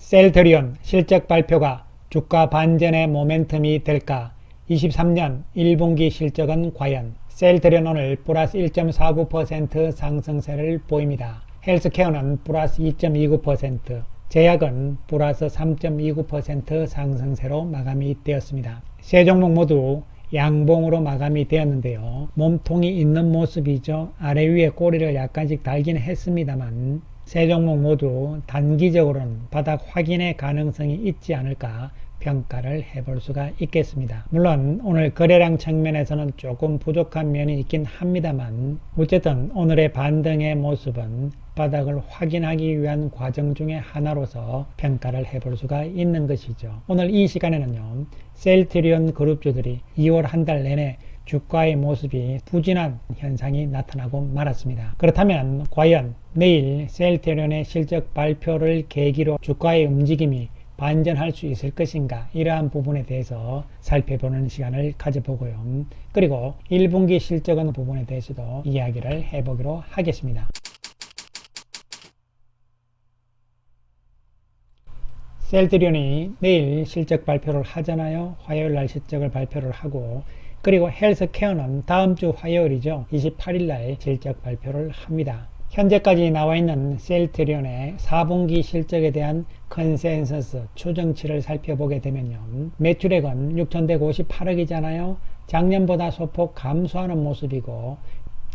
셀트리온 실적 발표가 주가 반전의 모멘텀이 될까? 23년 1분기 실적은 과연? 셀트리온 오늘 플러스 1.49% 상승세를 보입니다. 헬스케어는 플러스 2.29%, 제약은 플러스 3.29% 상승세로 마감이 되었습니다. 세 종목 모두 양봉으로 마감이 되었는데요. 몸통이 있는 모습이죠. 아래 위에 꼬리를 약간씩 달긴 했습니다만 세 종목 모두 단기적으로는 바닥 확인의 가능성이 있지 않을까 평가를 해볼 수가 있겠습니다. 물론 오늘 거래량 측면에서는 조금 부족한 면이 있긴 합니다만 어쨌든 오늘의 반등의 모습은 바닥을 확인하기 위한 과정 중에 하나로서 평가를 해볼 수가 있는 것이죠. 오늘 이 시간에는요, 셀트리온 그룹주들이 2월 한 달 내내 주가의 모습이 부진한 현상이 나타나고 말았습니다. 그렇다면 과연 내일 셀트리온의 실적 발표를 계기로 주가의 움직임이 반전할 수 있을 것인가, 이러한 부분에 대해서 살펴보는 시간을 가져보고요. 그리고 1분기 실적은 부분에 대해서도 이야기를 해보기로 하겠습니다. 셀트리온이 내일 실적 발표를 하잖아요. 화요일 날 실적을 발표를 하고, 그리고 헬스케어는 다음 주 화요일이죠. 28일 날 실적 발표를 합니다. 현재까지 나와 있는 셀트리온의 4분기 실적에 대한 컨센서스 추정치를 살펴보게 되면요, 매출액은 6,158억이잖아요. 작년보다 소폭 감소하는 모습이고,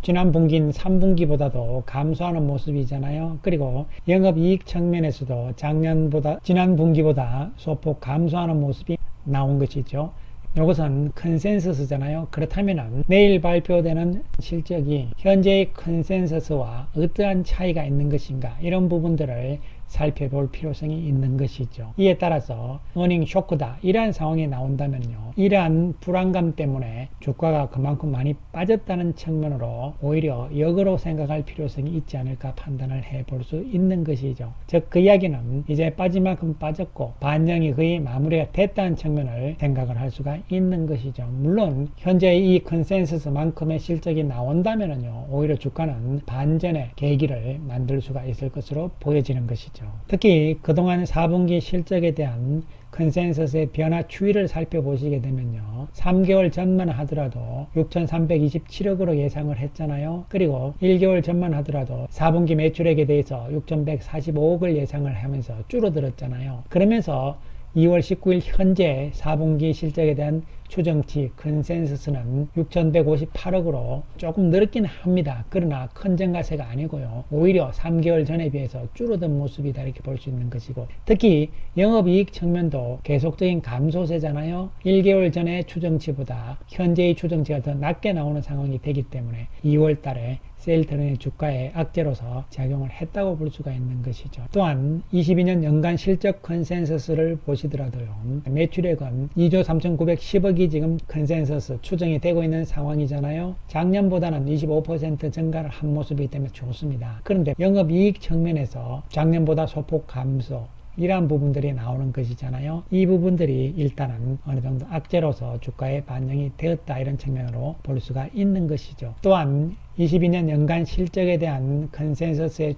지난 분기인 3분기보다도 감소하는 모습이잖아요. 그리고 영업이익 측면에서도 지난 분기보다 소폭 감소하는 모습이 나온 것이죠. 이것은 컨센서스잖아요. 그렇다면 내일 발표되는 실적이 현재의 컨센서스와 어떠한 차이가 있는 것인가, 이런 부분들을 살펴볼 필요성이 있는 것이죠. 이에 따라서 어닝 쇼크다, 이러한 상황이 나온다면요, 이러한 불안감 때문에 주가가 그만큼 많이 빠졌다는 측면으로 오히려 역으로 생각할 필요성이 있지 않을까 판단을 해볼 수 있는 것이죠. 즉 그 이야기는 이제 빠진 만큼 빠졌고 반영이 거의 마무리가 됐다는 측면을 생각을 할 수가 있는 것이죠. 물론 현재 이 컨센서스만큼의 실적이 나온다면요, 오히려 주가는 반전의 계기를 만들 수가 있을 것으로 보여지는 것이죠. 특히 그동안 4분기 실적에 대한 컨센서스의 변화 추이를 살펴보시게 되면요, 3개월 전만 하더라도 6,327억으로 예상을 했잖아요. 그리고 1개월 전만 하더라도 4분기 매출액에 대해서 6,145억을 예상을 하면서 줄어들었잖아요. 그러면서 2월 19일 현재 4분기 실적에 대한 추정치 컨센서스는 6,158억으로 조금 늘었긴 합니다. 그러나 큰 증가세가 아니고요, 오히려 3개월 전에 비해서 줄어든 모습이다, 이렇게 볼 수 있는 것이고, 특히 영업이익 측면도 계속적인 감소세잖아요. 1개월 전의 추정치보다 현재의 추정치가 더 낮게 나오는 상황이 되기 때문에 2월 달에 셀트리온의 주가에 악재로서 작용을 했다고 볼 수가 있는 것이죠. 또한 22년 연간 실적 컨센서스를 보시더라도요, 매출액은 2조 3,910억이 지금 컨센서스 추정이 되고 있는 상황이잖아요. 작년보다는 25% 증가를 한 모습이기 때문에 좋습니다. 그런데 영업이익 측면에서 작년보다 소폭 감소, 이러한 부분들이 나오는 것이잖아요. 이 부분들이 일단은 어느 정도 악재로서 주가에 반영이 되었다, 이런 측면으로 볼 수가 있는 것이죠. 또한 22년 연간 실적에 대한 컨센서스의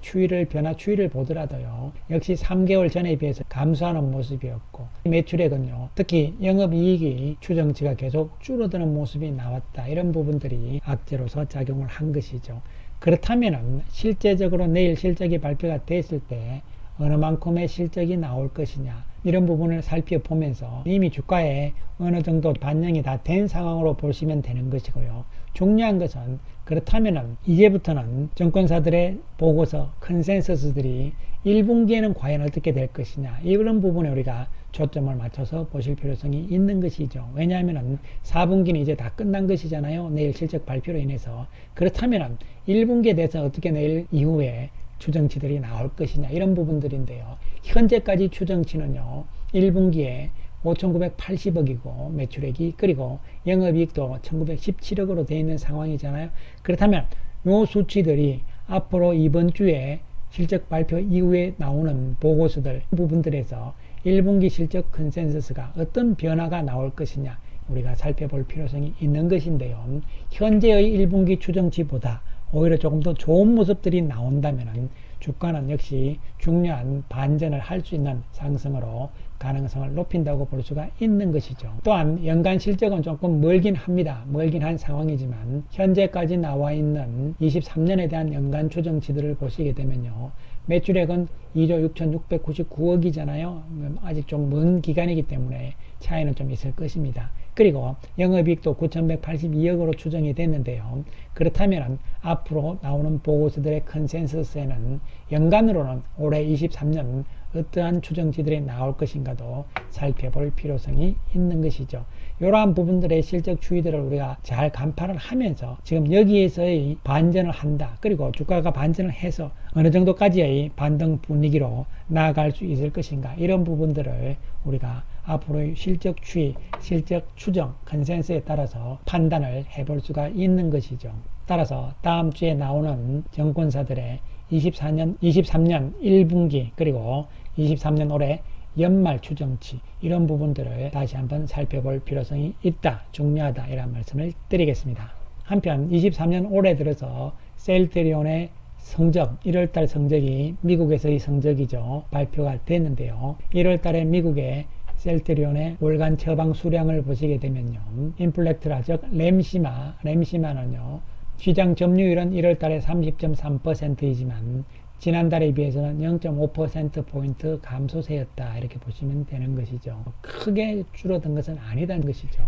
변화 추이를 보더라도요, 역시 3개월 전에 비해서 감소하는 모습이었고, 매출액은요, 특히 영업이익이 추정치가 계속 줄어드는 모습이 나왔다, 이런 부분들이 악재로서 작용을 한 것이죠. 그렇다면 실제적으로 내일 실적이 발표가 됐을 때 어느 만큼의 실적이 나올 것이냐, 이런 부분을 살펴보면서 이미 주가에 어느 정도 반영이 다 된 상황으로 보시면 되는 것이고요. 중요한 것은, 그렇다면 이제부터는 증권사들의 보고서 컨센서스들이 1분기에는 과연 어떻게 될 것이냐, 이런 부분에 우리가 초점을 맞춰서 보실 필요성이 있는 것이죠. 왜냐하면 4분기는 이제 다 끝난 것이잖아요. 내일 실적 발표로 인해서. 그렇다면 1분기에 대해서 어떻게 내일 이후에 추정치들이 나올 것이냐, 이런 부분들인데요, 현재까지 추정치는요, 1분기에 5,980억이고 매출액이, 그리고 영업이익도 1,917억으로 되어 있는 상황이잖아요. 그렇다면 이 수치들이 앞으로 이번 주에 실적 발표 이후에 나오는 보고서들 부분들에서 1분기 실적 컨센서스가 어떤 변화가 나올 것이냐, 우리가 살펴볼 필요성이 있는 것인데요, 현재의 1분기 추정치보다 오히려 조금 더 좋은 모습들이 나온다면 주가는 역시 중요한 반전을 할 수 있는 상승으로 가능성을 높인다고 볼 수가 있는 것이죠. 또한 연간 실적은 조금 멀긴 합니다. 멀긴 한 상황이지만 현재까지 나와 있는 23년에 대한 연간 추정치들을 보시게 되면요. 매출액은 2조 6,699억이잖아요. 아직 좀 먼 기간이기 때문에 차이는 좀 있을 것입니다. 그리고 영업이익도 9,182억으로 추정이 됐는데요. 그렇다면 앞으로 나오는 보고서들의 컨센서스에는 연간으로는 올해 23년 어떠한 추정치들이 나올 것인가도 살펴볼 필요성이 있는 것이죠. 이러한 부분들의 실적 추이들을 우리가 잘 간파를 하면서 지금 여기에서의 반전을 한다. 그리고 주가가 반전을 해서 어느 정도까지의 반등 분위기로 나아갈 수 있을 것인가. 이런 부분들을 우리가 앞으로의 실적 추이, 실적 추정, 컨센서스에 따라서 판단을 해볼 수가 있는 것이죠. 따라서 다음 주에 나오는 증권사들의 23년 1분기 그리고 23년 올해 연말 추정치 이런 부분들을 다시 한번 살펴볼 필요성이 있다. 중요하다. 이런 말씀을 드리겠습니다. 한편 23년 올해 들어서 셀트리온의 성적, 1월달 성적이 미국에서의 성적이죠. 발표가 됐는데요. 1월달에 미국의 셀트리온의 월간 처방 수량을 보시게 되면요. 인플렉트라 즉 램시마는요. 시장 점유율은 1월달에 30.3%이지만 지난달에 비해서는 0.5%포인트 감소세였다. 이렇게 보시면 되는 것이죠. 크게 줄어든 것은 아니다는 것이죠.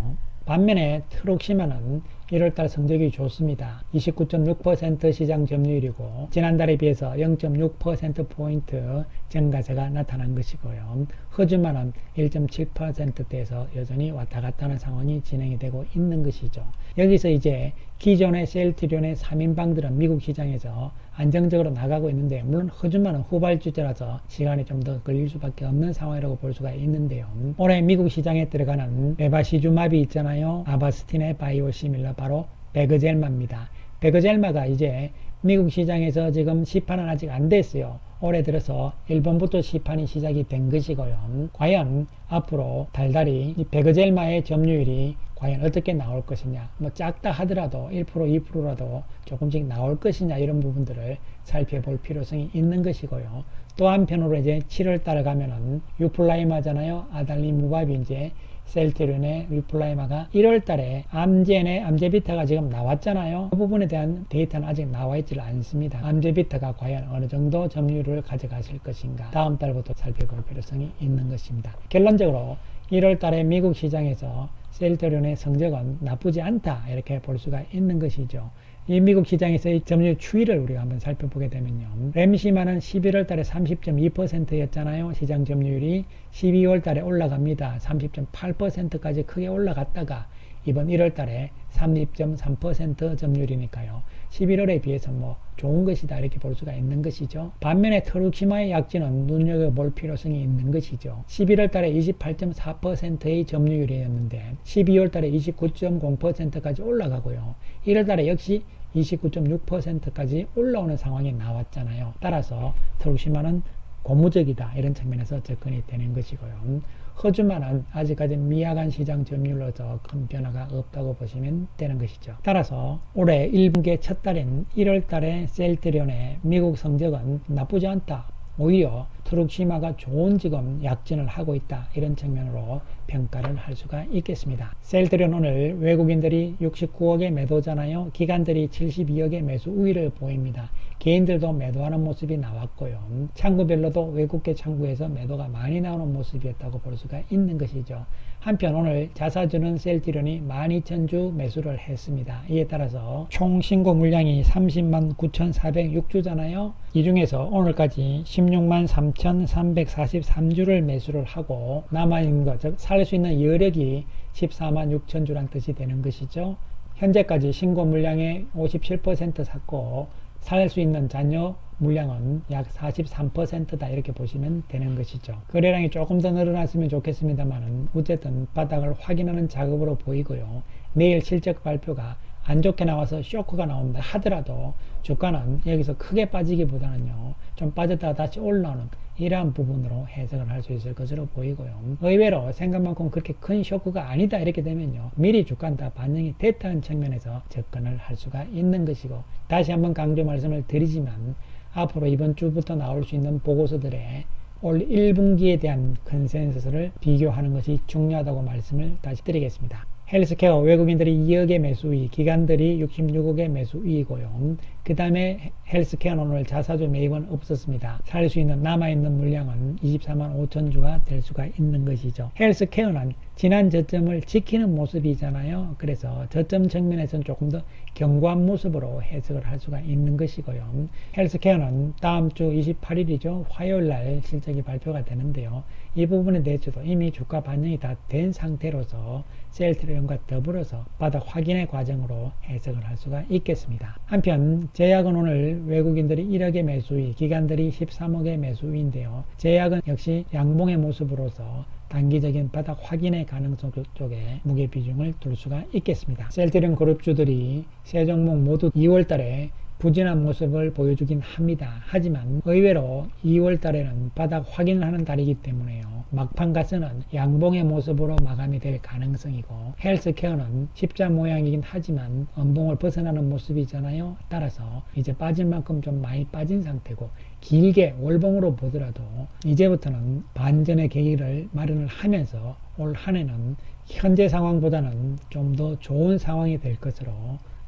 반면에 트록시마는 1월달 성적이 좋습니다. 29.6% 시장 점유율이고 지난달에 비해서 0.6%포인트 증가세가 나타난 것이고요. 허즈마는 1.7%대에서 여전히 왔다 갔다 하는 상황이 진행이 되고 있는 것이죠. 여기서 이제 기존의 셀트리온의 3인방들은 미국 시장에서 안정적으로 나가고 있는데 물론 허즈마는 후발주자라서 시간이 좀 더 걸릴 수밖에 없는 상황이라고 볼 수가 있는데요. 올해 미국 시장에 들어가는 메바시주마비 있잖아요. 아바스틴의 바이오시밀러 바로 베그젤마입니다. 베그젤마가 이제 미국 시장에서 지금 시판은 아직 안 됐어요. 올해 들어서 일본부터 시판이 시작이 된 것이고요. 과연 앞으로 달달이 이 베그젤마의 점유율이 과연 어떻게 나올 것이냐, 뭐 작다 하더라도 1% 2%라도 조금씩 나올 것이냐 이런 부분들을 살펴볼 필요성이 있는 것이고요. 또 한편으로 이제 7월 달 가면은 유플라이마잖아요. 아달리무밥이 이제 셀트리온의 유플라이마가 1월 달에 암제비타가 지금 나왔잖아요. 그 부분에 대한 데이터는 아직 나와 있지 않습니다. 암제비타가 과연 어느 정도 점유율을 가져가실 것인가 다음 달부터 살펴볼 필요성이 있는 것입니다. 결론적으로 1월 달에 미국 시장에서 셀트리온의 성적은 나쁘지 않다 이렇게 볼 수가 있는 것이죠. 이 미국 시장에서의 점유율 추이를 우리가 한번 살펴보게 되면요. 램시마는 11월 달에 30.2%였잖아요. 시장 점유율이 12월 달에 올라갑니다. 30.8%까지 크게 올라갔다가 이번 1월 달에 30.3% 점유율이니까요. 11월에 비해서 뭐 좋은 것이다 이렇게 볼 수가 있는 것이죠. 반면에 트루키마의 약진은 눈여겨볼 필요성이 있는 것이죠. 11월 달에 28.4%의 점유율이었는데 12월 달에 29.0%까지 올라가고요. 1월 달에 역시 29.6%까지 올라오는 상황이 나왔잖아요. 따라서 트루키마는 고무적이다 이런 측면에서 접근이 되는 것이고요. 허즈마는 아직까지 미약한 시장 점유율로서 큰 변화가 없다고 보시면 되는 것이죠. 따라서 올해 1분기의 첫 달인 1월 달에 셀트리온의 미국 성적은 나쁘지 않다. 오히려 트룩시마가 좋은 지금 약진을 하고 있다. 이런 측면으로 평가를 할 수가 있겠습니다. 셀트리온 오늘 외국인들이 69억의 매도잖아요. 기관들이 72억의 매수 우위를 보입니다. 개인들도 매도하는 모습이 나왔고요. 창구별로도 외국계 창구에서 매도가 많이 나오는 모습이었다고 볼 수가 있는 것이죠. 한편 오늘 자사주는 셀트리온이 12,000주 매수를 했습니다. 이에 따라서 총 신고 물량이 30만 9,406주잖아요. 이 중에서 오늘까지 16만 3,343주를 매수를 하고 남아있는 것, 즉 살 수 있는 여력이 14만 6천주란 뜻이 되는 것이죠. 현재까지 신고 물량의 57% 샀고 살 수 있는 잔여 물량은 약 43%다 이렇게 보시면 되는 것이죠. 거래량이 조금 더 늘어났으면 좋겠습니다만 어쨌든 바닥을 확인하는 작업으로 보이고요. 내일 실적 발표가 안 좋게 나와서 쇼크가 나온다 하더라도 주가는 여기서 크게 빠지기보다는요 좀 빠졌다가 다시 올라오는 이러한 부분으로 해석을 할 수 있을 것으로 보이고요. 의외로 생각만큼 그렇게 큰 쇼크가 아니다 이렇게 되면요 미리 주가는 다 반영이 됐다는 측면에서 접근을 할 수가 있는 것이고, 다시 한번 강조 말씀을 드리지만 앞으로 이번 주부터 나올 수 있는 보고서들의 올 1분기에 대한 컨센서스를 비교하는 것이 중요하다고 말씀을 다시 드리겠습니다. 헬스케어 외국인들이 2억의 매수이, 기관들이 66억의 매수이고요. 그 다음에 헬스케어는 오늘 자사주 매입은 없었습니다. 살 수 있는 남아있는 물량은 24만 5천 주가 될 수가 있는 것이죠. 헬스케어는 지난 저점을 지키는 모습이잖아요. 그래서 저점 측면에서는 조금 더 견고한 모습으로 해석을 할 수가 있는 것이고요. 헬스케어는 다음 주 28일이죠. 화요일 날 실적이 발표가 되는데요. 이 부분에 대해서도 이미 주가 반영이 다 된 상태로서 셀트리온과 더불어서 바닥 확인의 과정으로 해석을 할 수가 있겠습니다. 한편 제약은 오늘 외국인들이 1억의 매수이, 기관들이 13억의 매수인데요. 제약은 역시 양봉의 모습으로서 단기적인 바닥 확인의 가능성 쪽에 무게 비중을 둘 수가 있겠습니다. 셀트리온 그룹주들이 세 종목 모두 2월 달에 부진한 모습을 보여주긴 합니다. 하지만 의외로 2월 달에는 바닥 확인을 하는 달이기 때문에요. 막판 가서는 양봉의 모습으로 마감이 될 가능성이고, 헬스케어는 십자 모양이긴 하지만 음봉을 벗어나는 모습이잖아요. 따라서 이제 빠질 만큼 좀 많이 빠진 상태고, 길게 월봉으로 보더라도 이제부터는 반전의 계기를 마련을 하면서 올 한 해는 현재 상황보다는 좀 더 좋은 상황이 될 것으로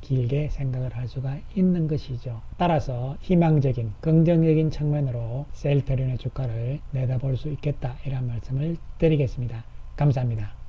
길게 생각을 할 수가 있는 것이죠. 따라서 희망적인 긍정적인 측면으로 셀트리온의 주가를 내다볼 수 있겠다, 이런 말씀을 드리겠습니다. 감사합니다.